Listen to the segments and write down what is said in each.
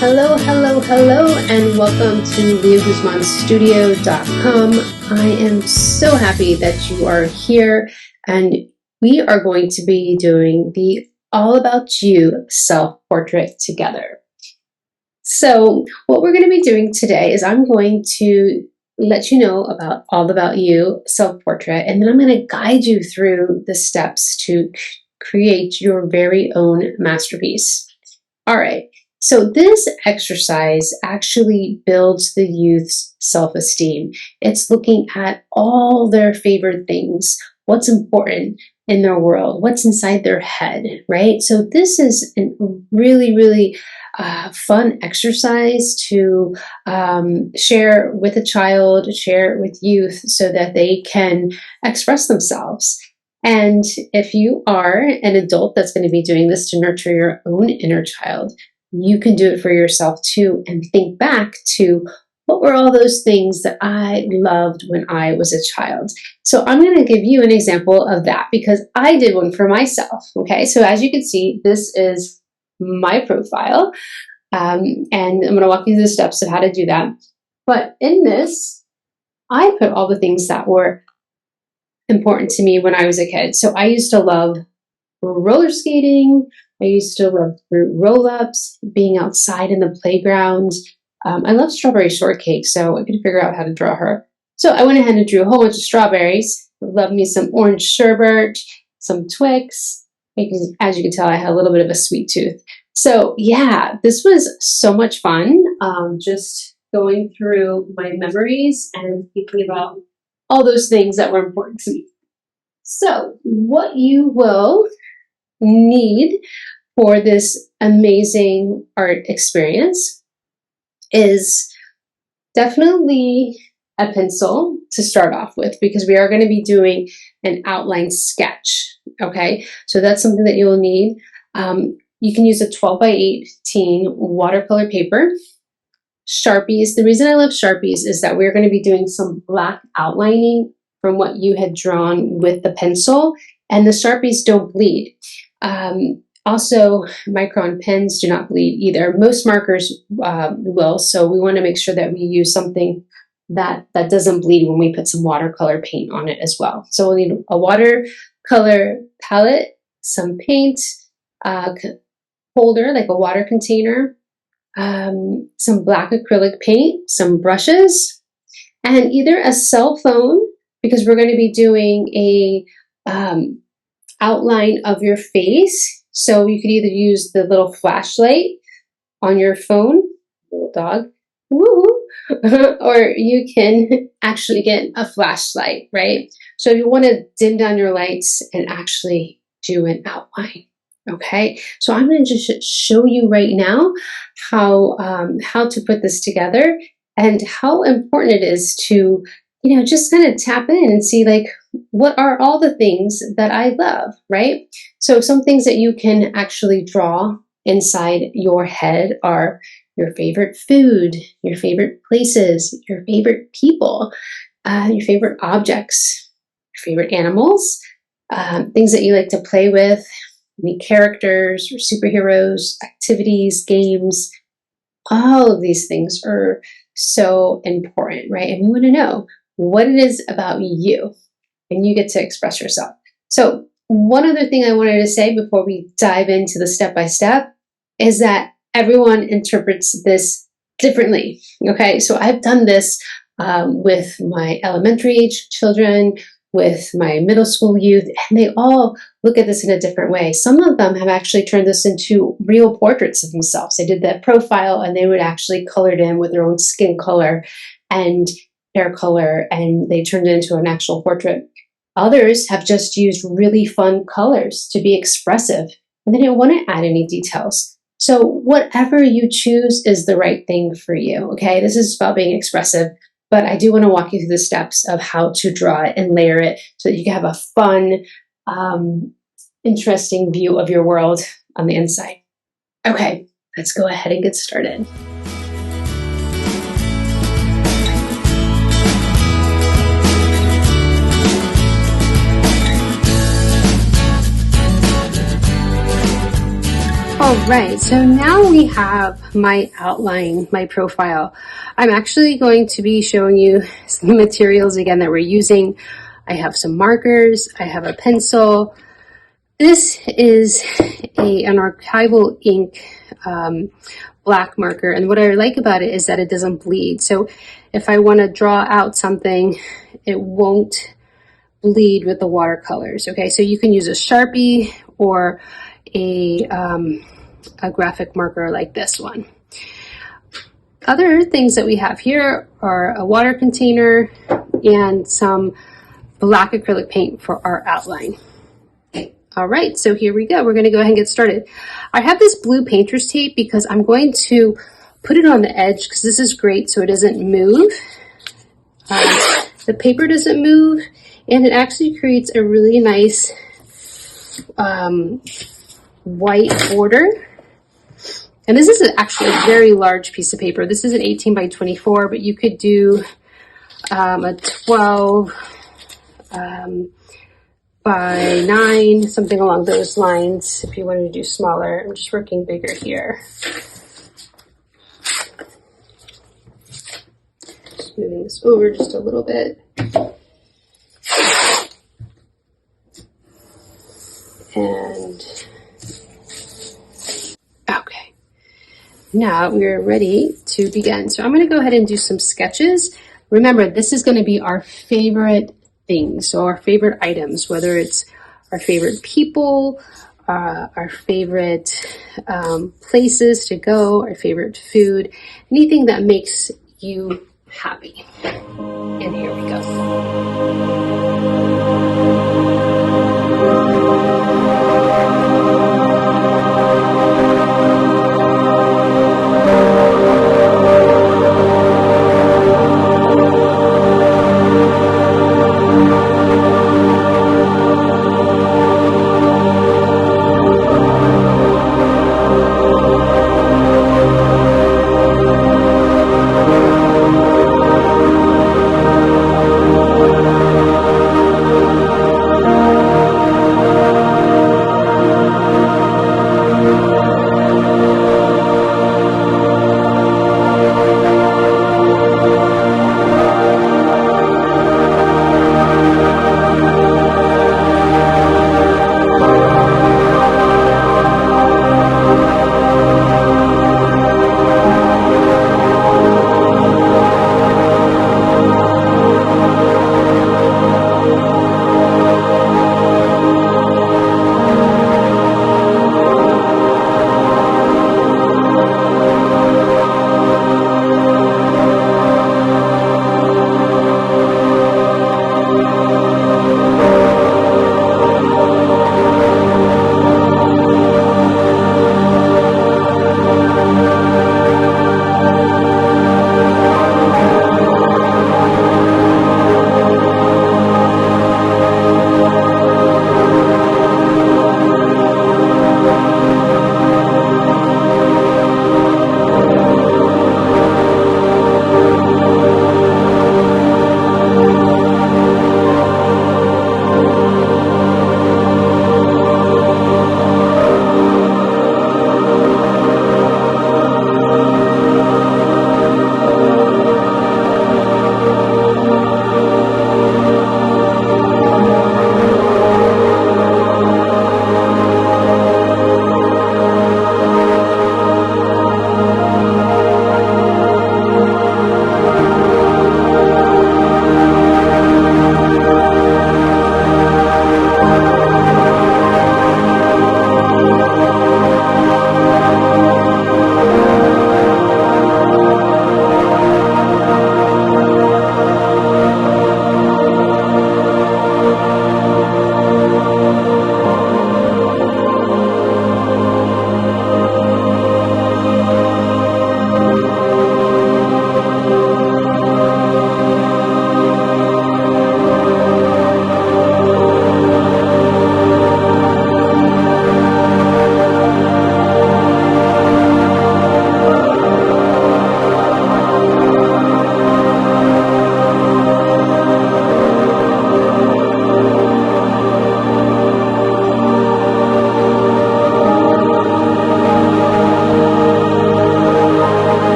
Hello, and welcome to LeahGuzmanStudio.com. I am so happy that you are here, and we are going to be doing the All About You self-portrait together. So what we're going to be doing today is I'm going to let you know about All About You self-portrait, and then I'm going to guide you through the steps to create your very own masterpiece. All right. So this exercise actually builds the youth's self-esteem. It's looking at all their favorite things, what's important in their world, what's inside their head, right? So this is a really fun exercise to share with a child, share with youth so that they can express themselves. And if you are an adult that's going to be doing this to nurture your own inner child, you can do it for yourself too, and think back to what were all those things that I loved when I was a child. So I'm going to give you an example of that because I did one for myself. Okay, so as you can see, this is my profile, and I'm going to walk you through the steps of how to do that. But in this, I put all the things that were important to me when I was a kid. So I used to love roller skating. I used to love fruit roll-ups, being outside in the playground. I love strawberry shortcake, so I couldn't figure out how to draw her. So I went ahead and drew a whole bunch of strawberries. Love me some orange sherbet, some Twix. As you can tell, I had a little bit of a sweet tooth. So yeah, this was so much fun, just going through my memories and thinking about all those things that were important to me. So what you will need for this amazing art experience is definitely a pencil to start off with, because we are going to be doing an outline sketch. Okay, so that's something that you'll need. You can use a 12 by 18 watercolor paper. Sharpies. The reason I love Sharpies is that we're going to be doing some black outlining from what you had drawn with the pencil, and the Sharpies don't bleed. Also, micron pens do not bleed either. Most markers will, so we want to make sure that we use something that doesn't bleed when we put some watercolor paint on it as well. So we'll need a watercolor palette, some paint, holder, like a water container, some black acrylic paint, some brushes, and either a cell phone, because we're going to be doing a outline of your face. So you could either use the little flashlight on your phone, little dog, woo, or you can actually get a flashlight, right? So you want to dim down your lights and actually do an outline. Okay, so I'm going to just show you right now how to put this together and how important it is to, just kind of tap in and see, like, what are all the things that I love, right? So some things that you can actually draw inside your head are your favorite food, your favorite places, your favorite people, your favorite objects, your favorite animals, things that you like to play with, any characters or superheroes, activities, games. All of these things are so important, right? And we want to know what it is about you, and you get to express yourself. So one other thing I wanted to say before we dive into the step-by-step is that everyone interprets this differently, okay? So I've done this with my elementary age children, with my middle school youth, and they all look at this in a different way. Some of them have actually turned this into real portraits of themselves. They did that profile and they would actually color it in with their own skin color and hair color, and they turned it into an actual portrait. Others have just used really fun colors to be expressive, and they didn't want to add any details. So whatever you choose is the right thing for you, okay? This is about being expressive, but I do want to walk you through the steps of how to draw it and layer it so that you can have a fun, interesting view of your world on the inside. Okay, let's go ahead and get started. All right, so now we have my outline, my profile. I'm actually going to be showing you some materials again that we're using. I have some markers, I have a pencil. This is an archival ink black marker, and what I like about it is that it doesn't bleed. So if I want to draw out something, it won't bleed with the watercolors. Okay, so you can use a Sharpie or a graphic marker like this one. Other things that we have here are a water container and some black acrylic paint for our outline. All right, so here we go. We're going to go ahead and get started. I have this blue painter's tape because I'm going to put it on the edge because this is great so it doesn't move. The paper doesn't move, and it actually creates a really nice white border. And this is actually a very large piece of paper. This is an 18 by 24, but you could do a 12 by 9, something along those lines if you wanted to do smaller. I'm just working bigger here. Just moving this over just a little bit. And okay, now we're ready to begin. So I'm going to go ahead and do some sketches. Remember, this is going to be our favorite things, so our favorite items, whether it's our favorite people, our favorite places to go, our favorite food, anything that makes you happy. And here we go.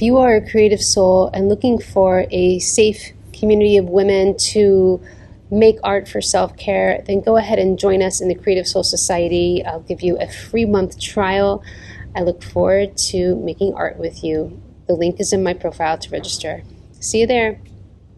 you are a creative soul and looking for a safe community of women to make art for self-care, then go ahead and join us in the Creative Soul Society. I'll give you a free month trial. I look forward to making art with you. The link is in my profile to register. See you there.